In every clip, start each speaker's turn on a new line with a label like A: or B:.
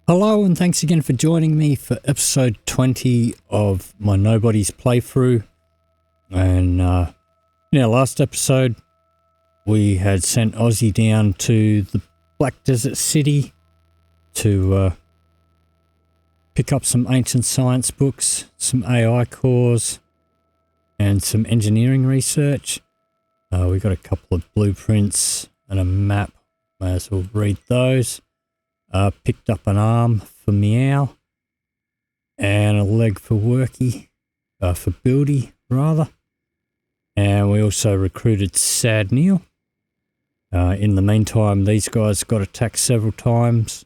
A: Hello and thanks again for joining me for episode 20 of my Nobodies playthrough. And in our last episode we had sent Ozzy down to the Black Desert City to pick up some ancient science books, some AI cores and some engineering research. We got a couple of blueprints and a map, may as well read those. Picked up an arm for Meow and a leg for for Buildy rather. And we also recruited s01e20. In the meantime, these guys got attacked several times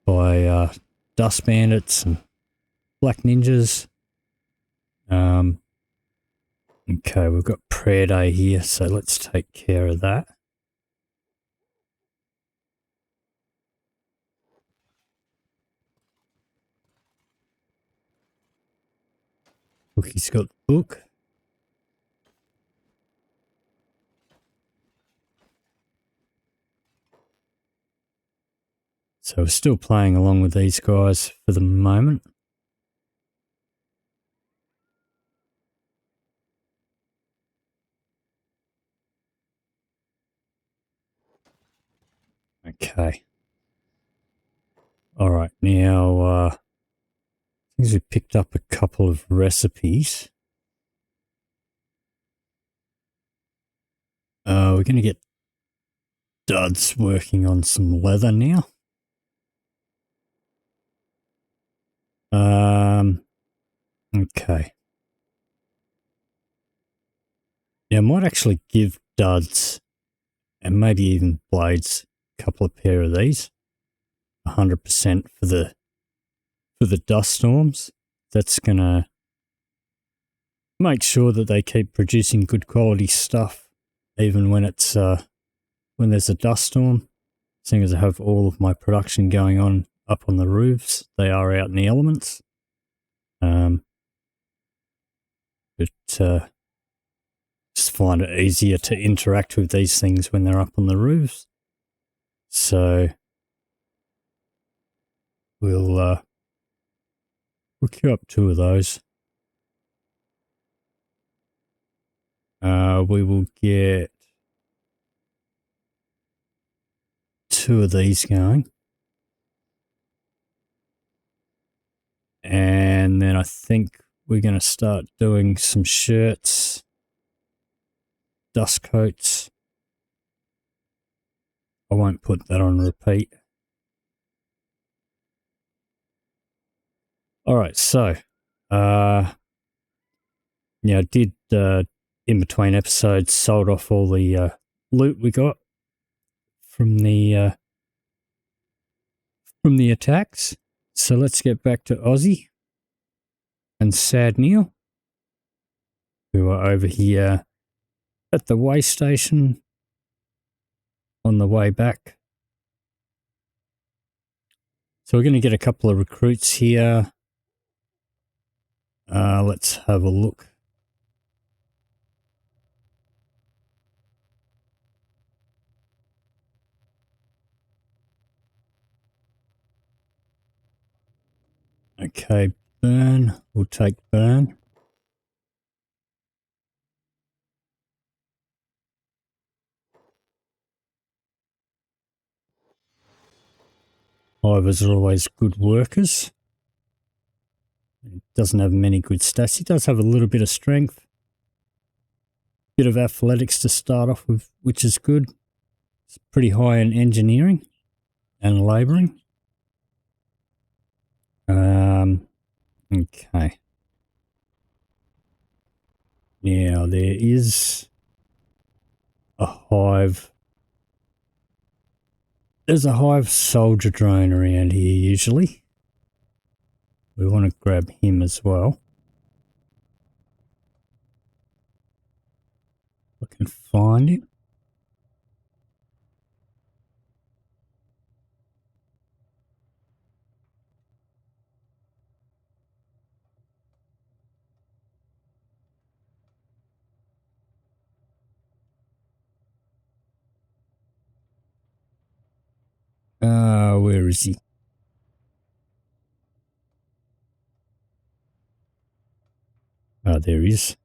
A: by dust bandits and black ninjas. Okay, we've got prayer day here, so let's take care of that. Look, he's got the book. So we're still playing along with these guys for the moment. Okay. All right, now I think we picked up a couple of recipes. We're going to get Duds working on some leather now. Okay. Yeah, I might actually give Duds and maybe even Blades a couple of pair of these. 100% for the dust storms. That's going to make sure that they keep producing good quality stuff even when it's when there's a dust storm. Seeing as I have all of my production going on up on the roofs, they are out in the elements. But just find it easier to interact with these things when they're up on the roofs. So we'll queue up 2 of those. We will get 2 of these going. And then I think we're going to start doing some shirts, dust coats. I won't put that on repeat. All right, so yeah, I did in between episodes sold off all the loot we got from the attacks. So let's get back to Ozzy and s01e20, who are over here at the way station on the way back. So we're going to get a couple of recruits here. Let's have a look. Okay, Burn. We'll take Burn. Hivers are always good workers. He doesn't have many good stats. He does have a little bit of strength. Bit of athletics to start off with, which is good. It's pretty high in engineering and labouring. Okay. Now there is a hive. There's a hive soldier drone around here usually. We want to grab him as well. If I can find him. Where is he? There is.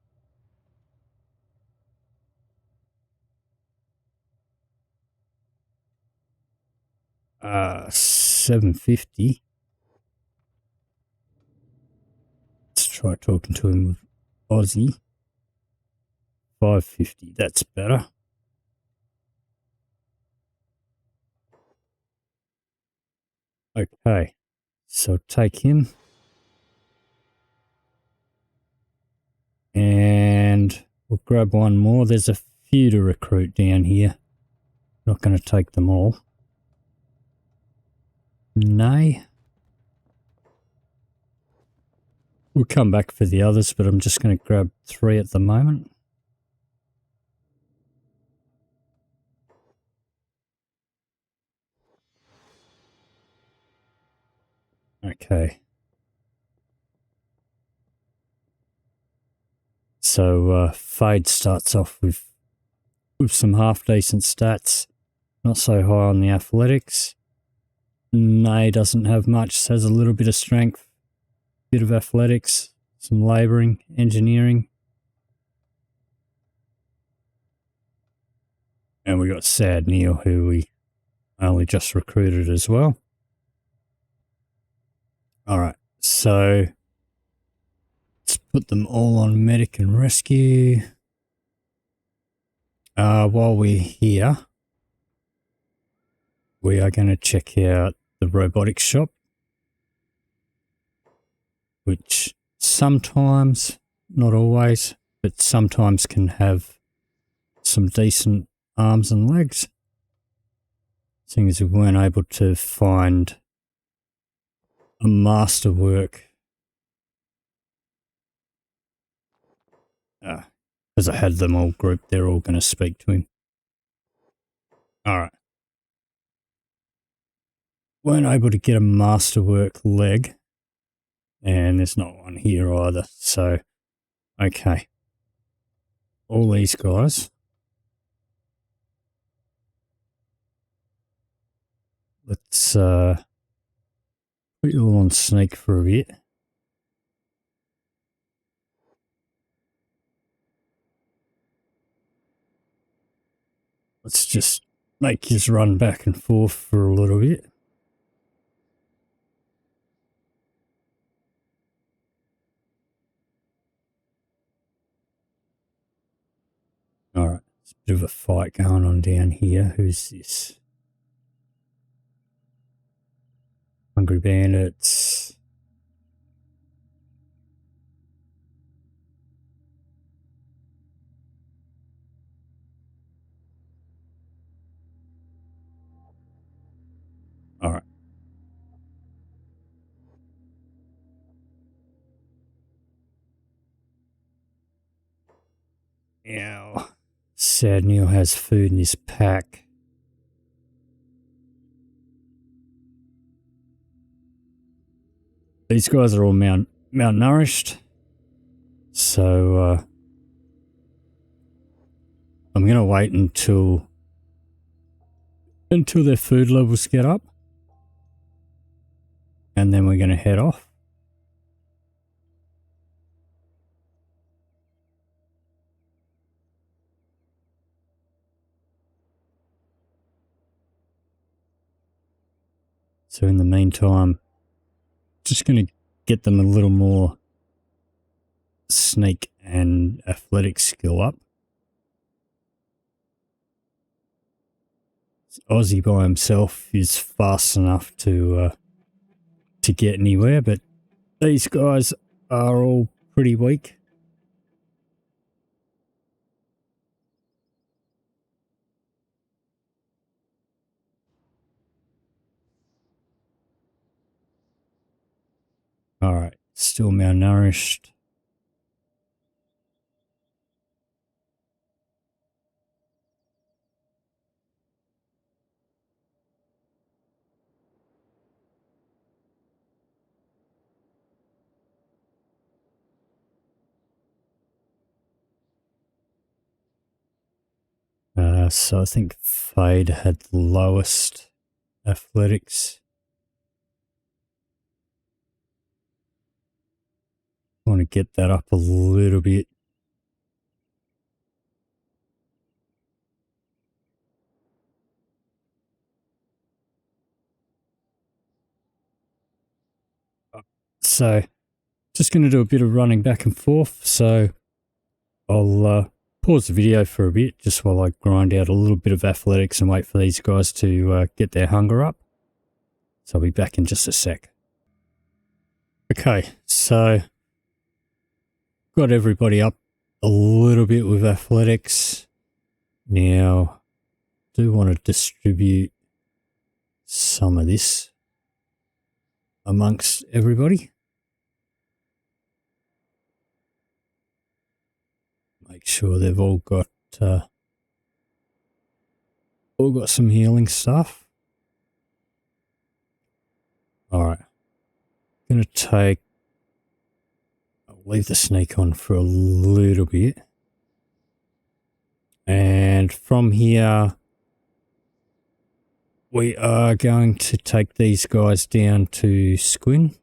A: $750. Let's try talking to him with Aussie. $550. That's better. Okay, so take him. And we'll grab one more. There's a few to recruit down here. Not going to take them all. Nay. We'll come back for the others, but I'm just going to grab 3 at the moment. Okay. So Fade starts off with some half decent stats. Not so high on the athletics. Nay doesn't have much. Has a little bit of strength, bit of athletics, some labouring, engineering. And we got Sad Neil, who we only just recruited as well. Alright, so let's put them all on medic and rescue. While we're here, we are going to check out the robotics shop, which sometimes, not always, but sometimes can have some decent arms and legs. Seeing as we weren't able to find a masterwork, because I had them all grouped, they're all going to speak to him. Alright. Weren't able to get a masterwork leg, and there's not one here either, so okay. All these guys. Let's put you all on sneak for a bit. Let's just make his run back and forth for a little bit. Alright, there's a bit of a fight going on down here. Who's this? Hungry Bandits. Alright. Meow. Sad Neil has food in his pack. These guys are all malnourished. So I'm going to wait until their food levels get up. And then we're going to head off. So in the meantime, just going to get them a little more sneak and athletic skill up. Aussie by himself is fast enough to get anywhere, but these guys are all pretty weak. Alright, still malnourished. So I think Fade had the lowest athletics. I want to get that up a little bit. So just going to do a bit of running back and forth. So I'll pause the video for a bit just while I grind out a little bit of athletics and wait for these guys to get their hunger up. So I'll be back in just a sec. Okay, so got everybody up a little bit with athletics. Now, do want to distribute some of this amongst everybody. Make sure they've all got some healing stuff. All right, gonna take. I'll leave the sneak on for a little bit, and from here we are going to take these guys down to Squin.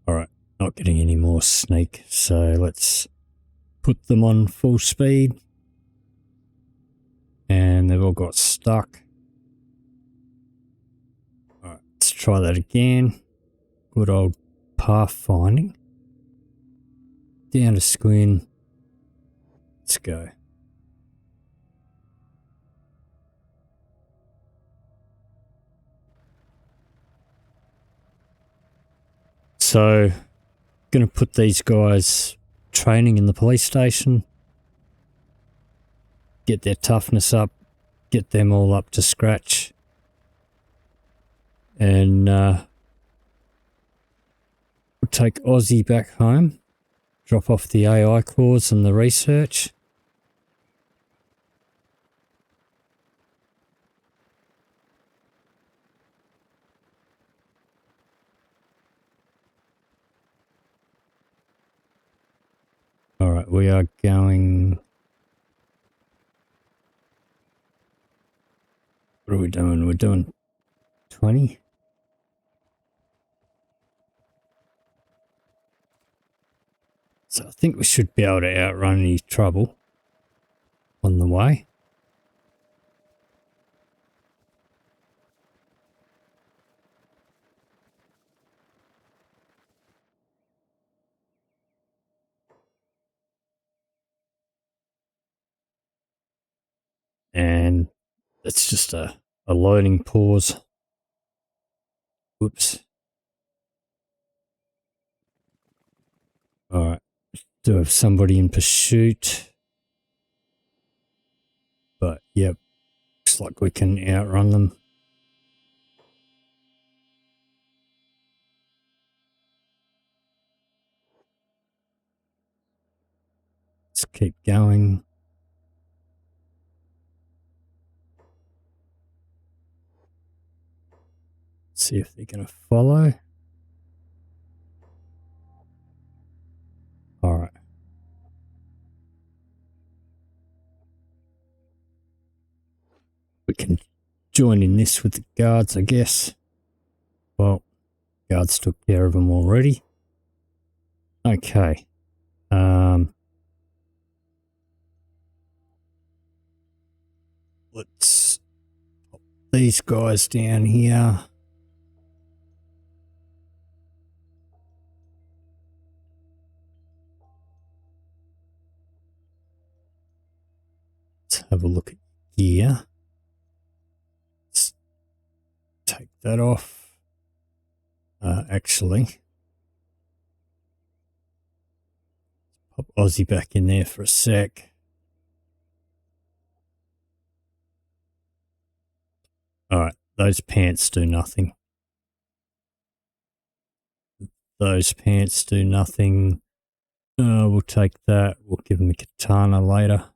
A: All right, not getting any more sneak, so let's put them on full speed. And they've all got stuck. All right, let's try that again. Good old pathfinding. Down to Squin. Let's go. So, going to put these guys training in the police station. Get their toughness up. Get them all up to scratch. And we'll take Aussie back home. Drop off the AI cores and the research. All right, we are going. What are we doing? We're doing 20. So I think we should be able to outrun any trouble on the way. And it's just a loading pause. Whoops. All right. Do have somebody in pursuit. But, yep. Looks like we can outrun them. Let's keep going. See if they're going to follow. All right. We can join in this with the guards, I guess. Well, guards took care of them already. Okay. Let's pop these guys down here. Let's have a look at gear. Let's take that off. Actually, pop Aussie back in there for a sec. Alright, those pants do nothing. Those pants do nothing. We'll take that. We'll give him a katana later.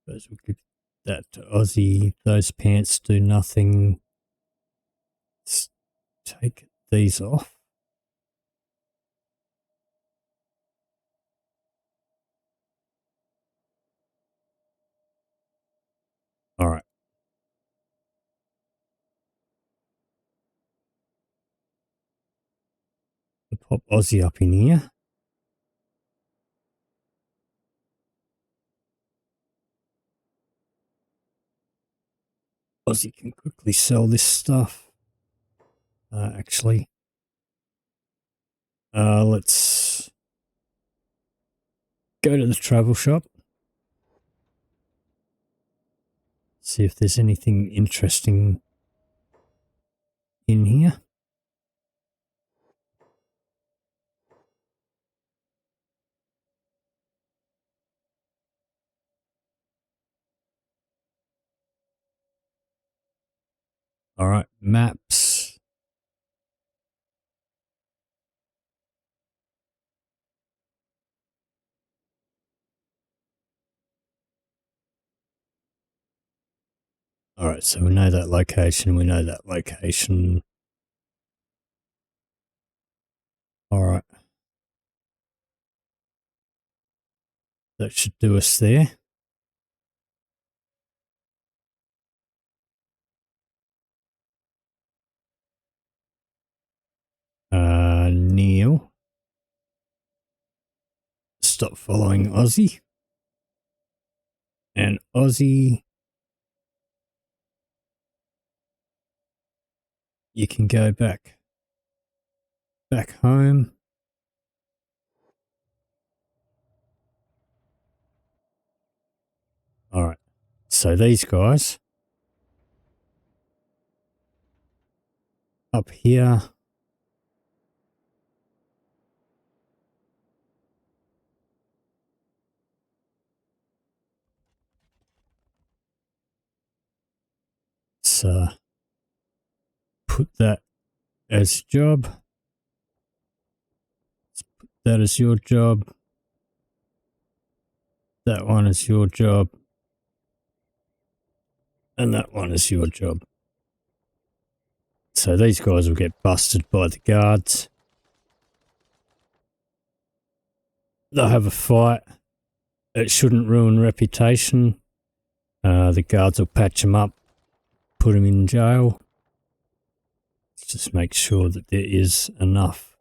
A: Suppose we'll give that to Ozzy. Those pants do nothing. Let's take these off. Alright. Pop Ozzy up in here. Ozzy can quickly sell this stuff. Actually, let's go to the travel shop. See if there's anything interesting in here. Alright, maps. Alright, so we know that location, Alright. That should do us there. Neil. Stop following Ozzy. And Ozzy, you can go back home. Alright, so these guys up here, let's put that as job. Let's put that as your job. That one is your job. And that one is your job. So these guys will get busted by the guards. They'll have a fight. It shouldn't ruin reputation. The guards will patch them up, put them in jail. Let's just make sure that there is enough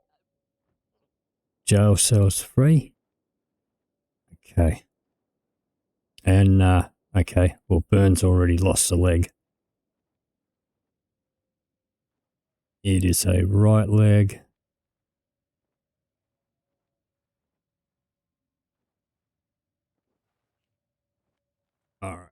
A: jail cells free. Okay. And, okay, well, Burns already lost a leg. It is a right leg. Alright.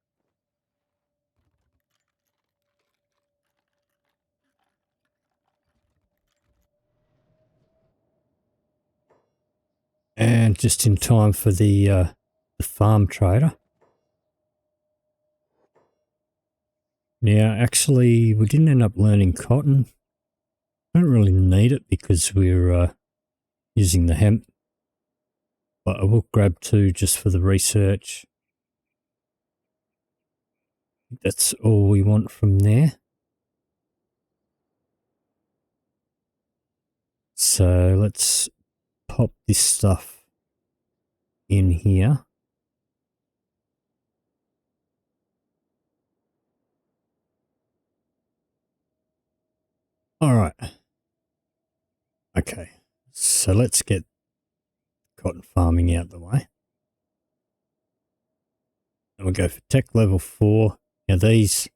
A: And just in time for the farm trader. Now, actually, we didn't end up learning cotton. I don't really need it because we're using the hemp. But I will grab 2 just for the research. That's all we want from there. So let's pop this stuff in here. All right. Okay. So let's get cotton farming out the way. And we'll go for tech level 4. Now these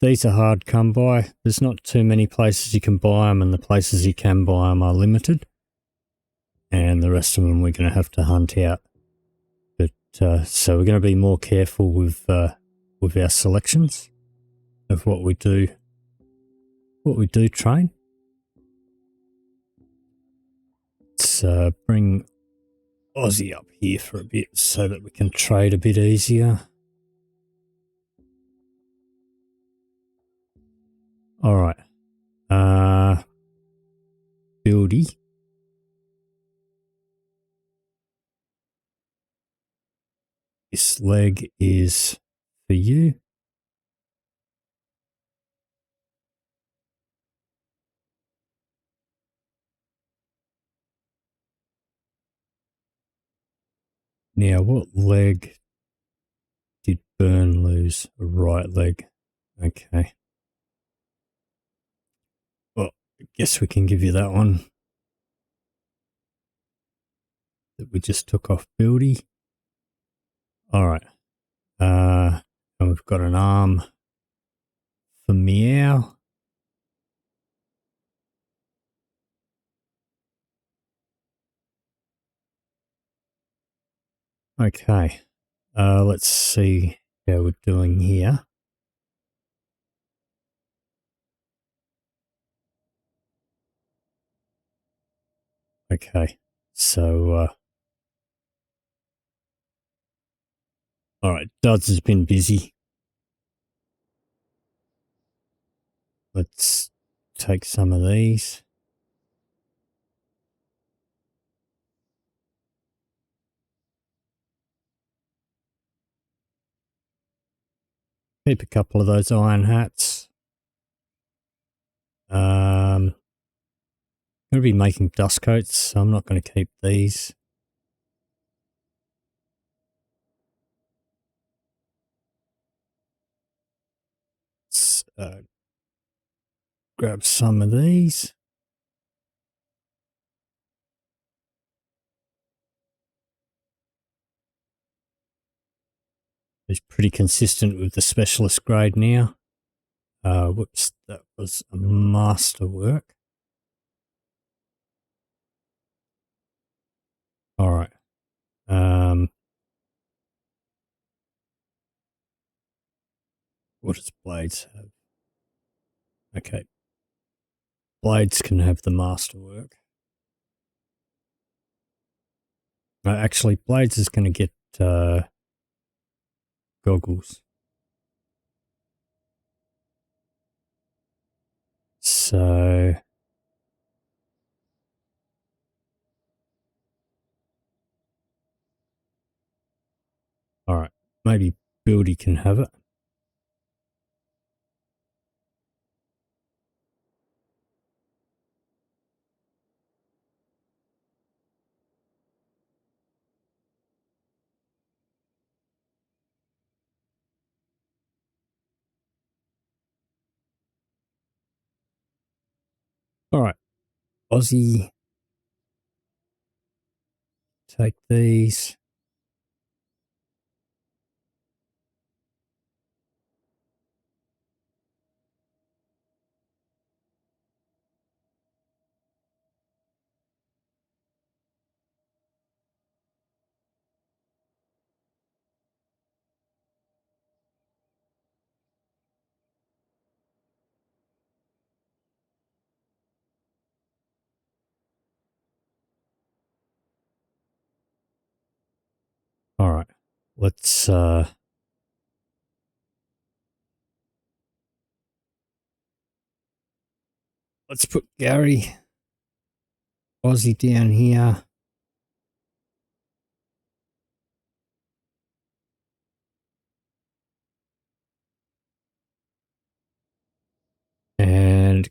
A: are hard come by. There's not too many places you can buy them, and the places you can buy them are limited. And the rest of them we're going to have to hunt out. But so we're going to be more careful with our selections of what we do train. Let's bring Aussie up here for a bit so that we can trade a bit easier. All right. Buildy. This leg is for you. Now, what leg did Burn lose? Right leg. Okay. Well, I guess we can give you that one that we just took off Buildy. All right. And we've got an arm for Meow. Okay. Let's see how we're doing here. Okay. So, all right. Duds has been busy. Let's take some of these. Keep a couple of those iron hats. I'm going to be making dust coats, so I'm not going to keep these. Let's grab some of these. It's pretty consistent with the specialist grade now. Whoops, that was a masterwork. All right. What does blades have? Okay. Blades can have the masterwork. Actually, blades is going to get goggles. So, all right. Maybe Buildy can have it. All right. Aussie, take these. All right. Let's put Gary Aussie down here. And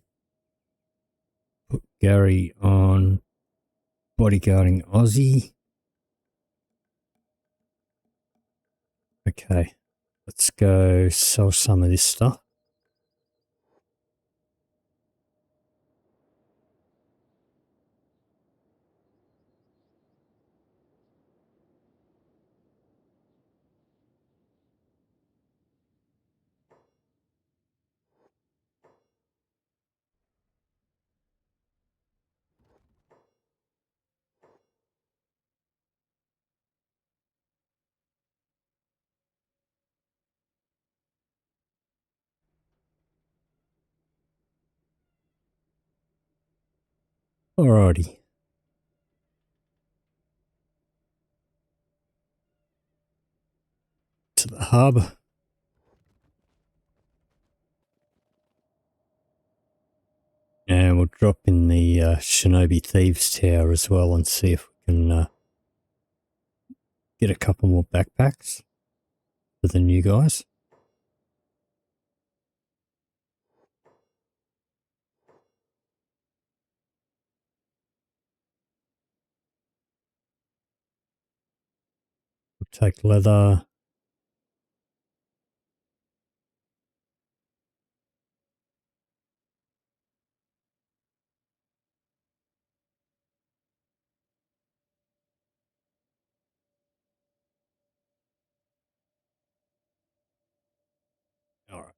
A: put Gary on bodyguarding Aussie. Okay. Let's go sell some of this stuff. Alrighty. to the hub. And we'll drop in the Shinobi Thieves Tower as well and see if we can get a couple more backpacks for the new guys. We'll take leather. All right.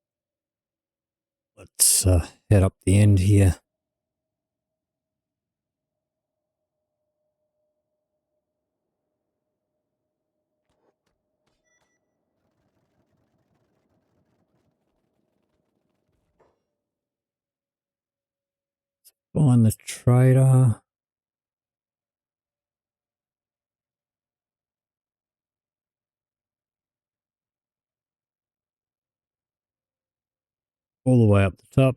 A: Let's head up the end here. Find the trader. All the way up the top.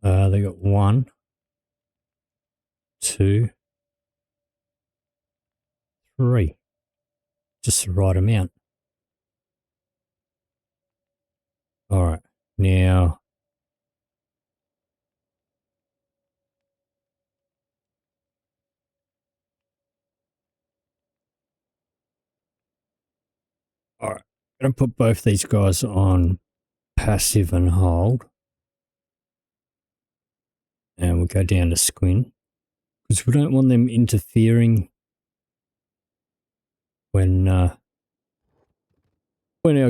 A: They got 1, 2, 3. Just the right amount. All right. Now, all right. I'm going to put both these guys on passive and hold. And we'll go down to Squin. Because we don't want them interfering when our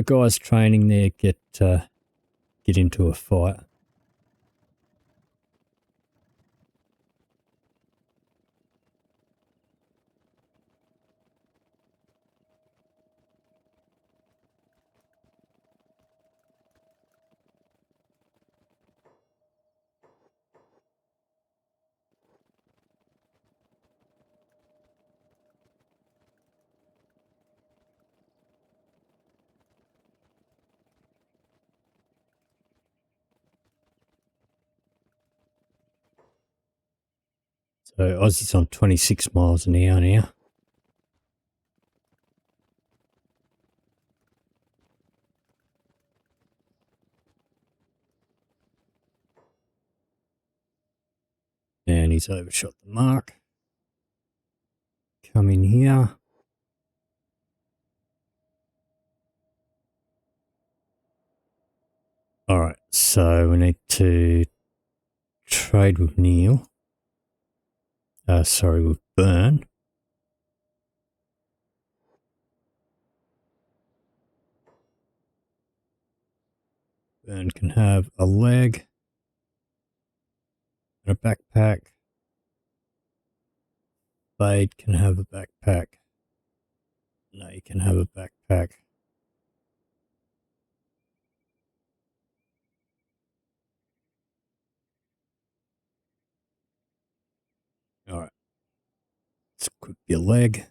A: guys training there get into a fight. So Aussie's on 26 miles an hour now. And he's overshot the mark. Come in here. All right, so we need to trade with Neil. With Burn. Burn can have a leg and a backpack. Fade can have a backpack. No, you can have a backpack. All right. Let's equip your leg.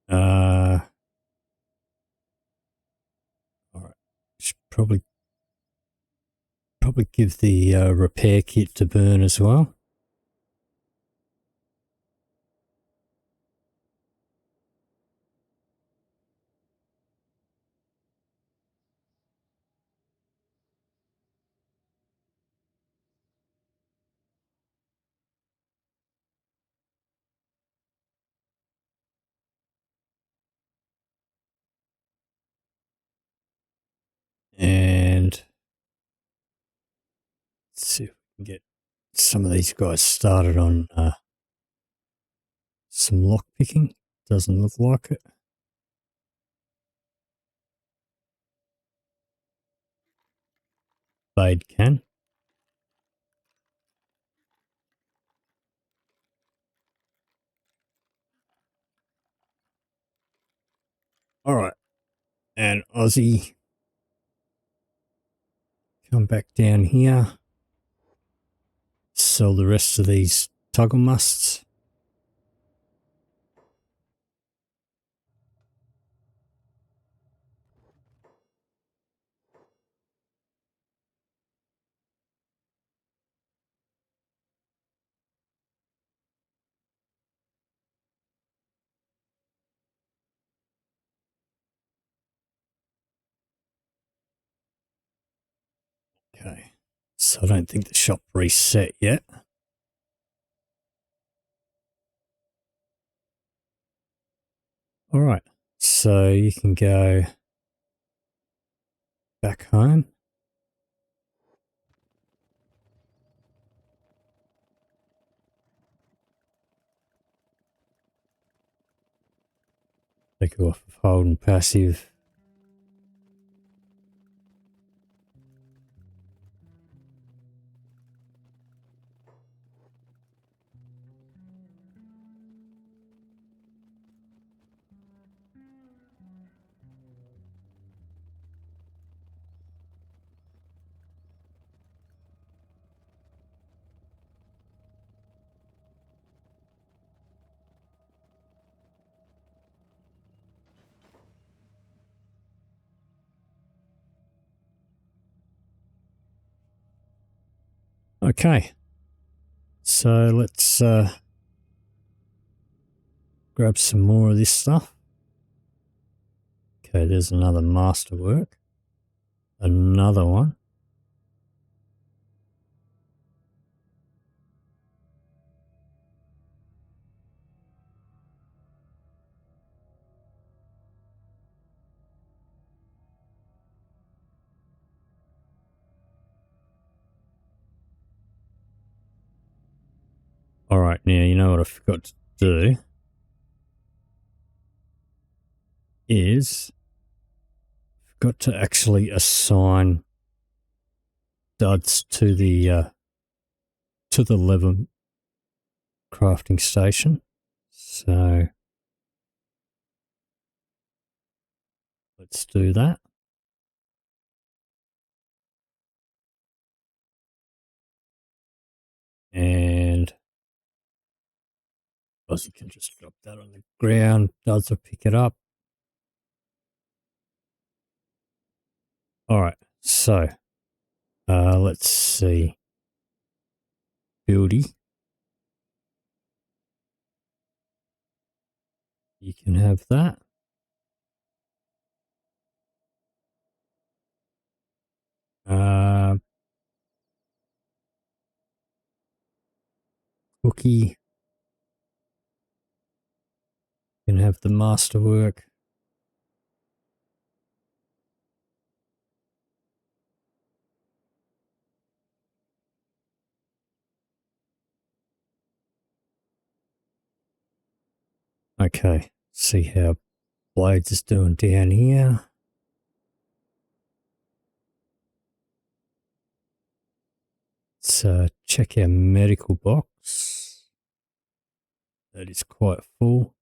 A: All right. Should probably give the repair kit to Burn as well. And let's see if we can get some of these guys started on some lock picking. Doesn't look like it. Fade can. All right. And Aussie, come back down here. sell the rest of these toggle musts. Okay, so I don't think the shop reset yet. All right, so you can go back home. Take you off of hold and passive. Okay, so let's grab some more of this stuff. Okay, there's another masterwork. Another one. All right, now you know what I forgot to do is got to actually assign duds to the lever crafting station. So let's do that. And you can just drop that on the ground. Duds will pick it up. All right, so let's see. Buildy. You can have that. Cookie. You can have the masterwork. Okay, see how Blades is doing down here. Let's check our medical box. That is quite full.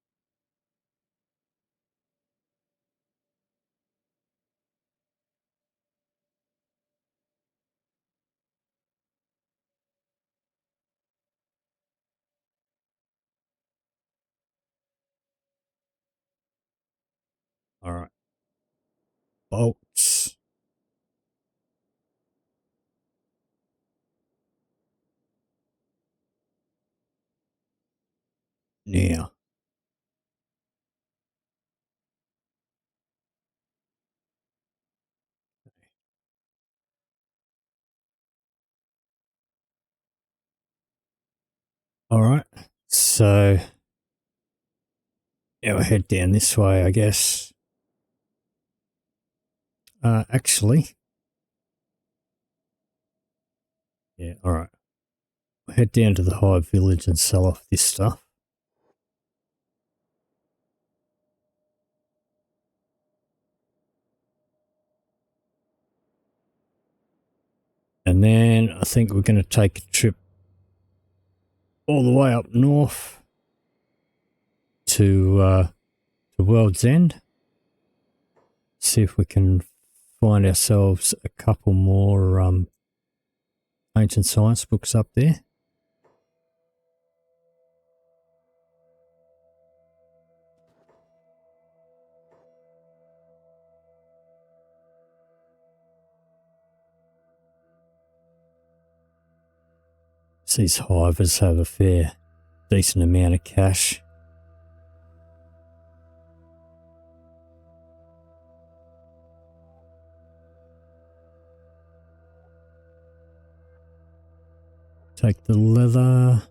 A: All right. Bolts. Now. All right. So, yeah, we'll head down this way, I guess. Actually. Yeah, all right. We'll head down to the Hive Village and sell off this stuff. And then I think we're going to take a trip all the way up north to World's End. See if we can find ourselves a couple more ancient science books up there. These hivers have a fair decent amount of cash. Take the leather.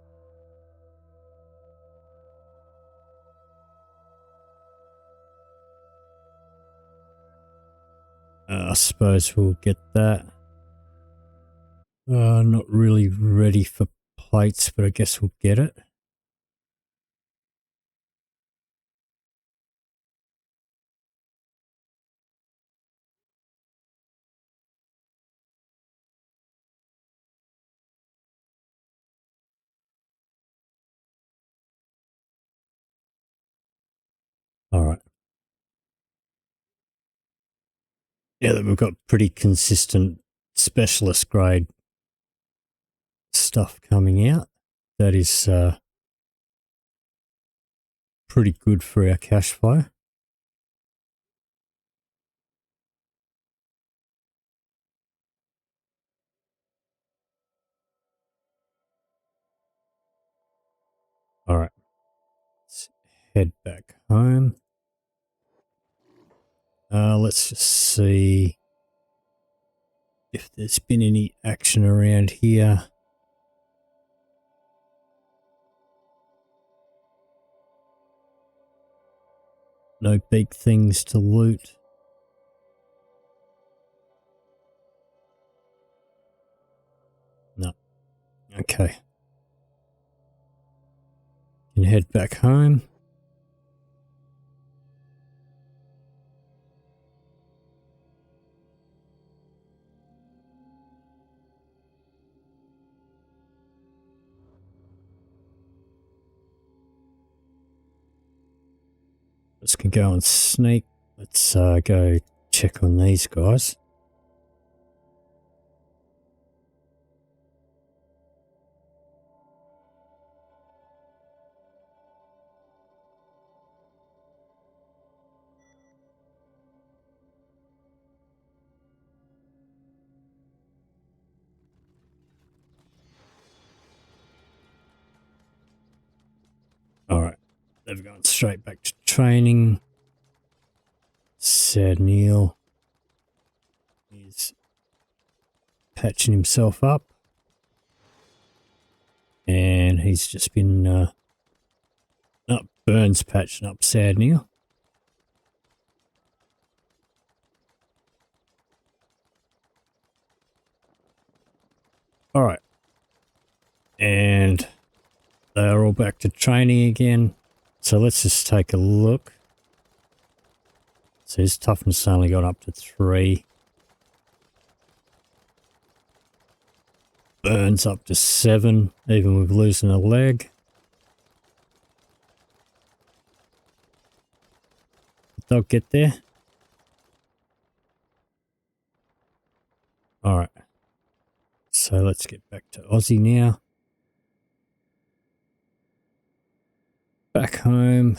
A: I suppose we'll get that. Not really ready for plates, but I guess we'll get it. All right. Yeah, we've got pretty consistent specialist grade stuff coming out. That is pretty good for our cash flow. All right. Let's head back home. Let's just see if there's been any action around here. No big things to loot. No. Okay. Can head back home. Let's go and sneak. Let's go check on these guys. All right. They've gone straight back to training. Sad Neil is patching himself up. And he's just been Burns patching up Sad Neil. All right. And they're all back to training again. So let's just take a look. So his toughness only got up to 3. Burns up to 7, even with losing a leg. They'll get there. Alright. So let's get back to Aussie now. Back home.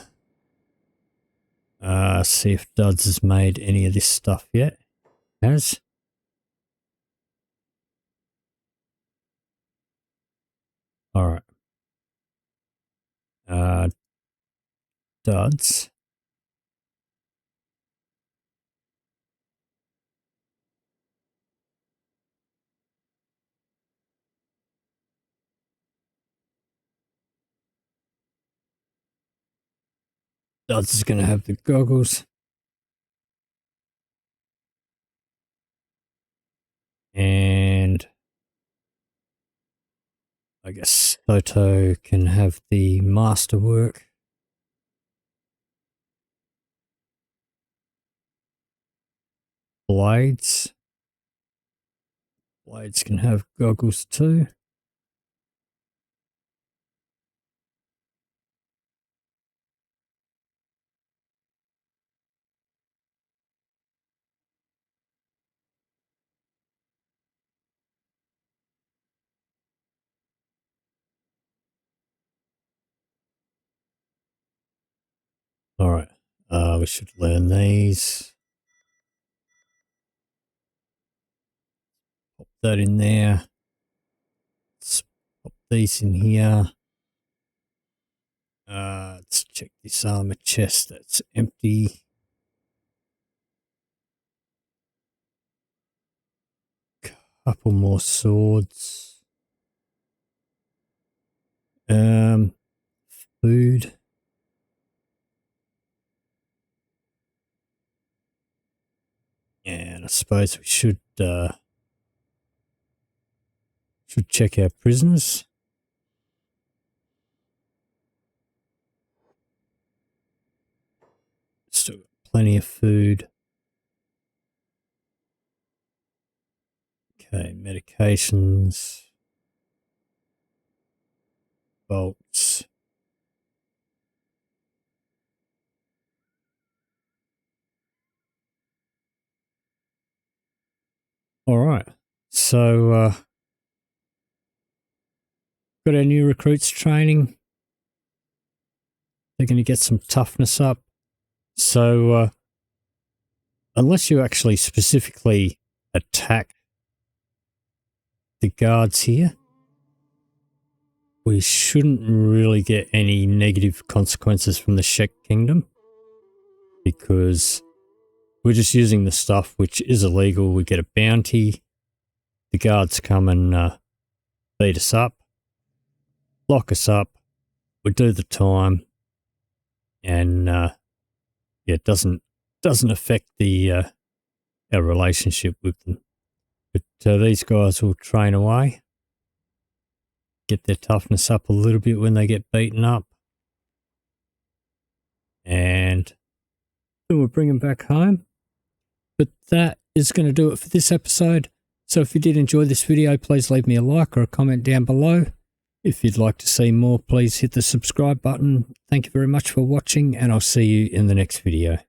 A: See if Duds has made any of this stuff yet. Has. Alright. Duds. Duds is going to have the goggles. And I guess Soto can have the masterwork. Blades. Blades can have goggles too. Alright. We should learn these. Pop that in there. Let's pop these in here. Let's check this armor chest. That's empty. Couple more swords. Food. And I suppose we should check our prisoners. Still got plenty of food. Okay, medications. Bolts. All right. So, got our new recruits training. They're going to get some toughness up. So, unless you actually specifically attack the guards here, we shouldn't really get any negative consequences from the Shek Kingdom, because we're just using the stuff which is illegal. We get a bounty. The guards come and beat us up, lock us up. We do the time, and yeah, it doesn't affect the our relationship with them. But these guys will train away, get their toughness up a little bit when they get beaten up, and then we'll bring them back home. But that is going to do it for this episode. So if you did enjoy this video, please leave me a like or a comment down below. If you'd like to see more, please hit the subscribe button. Thank you very much for watching, and I'll see you in the next video.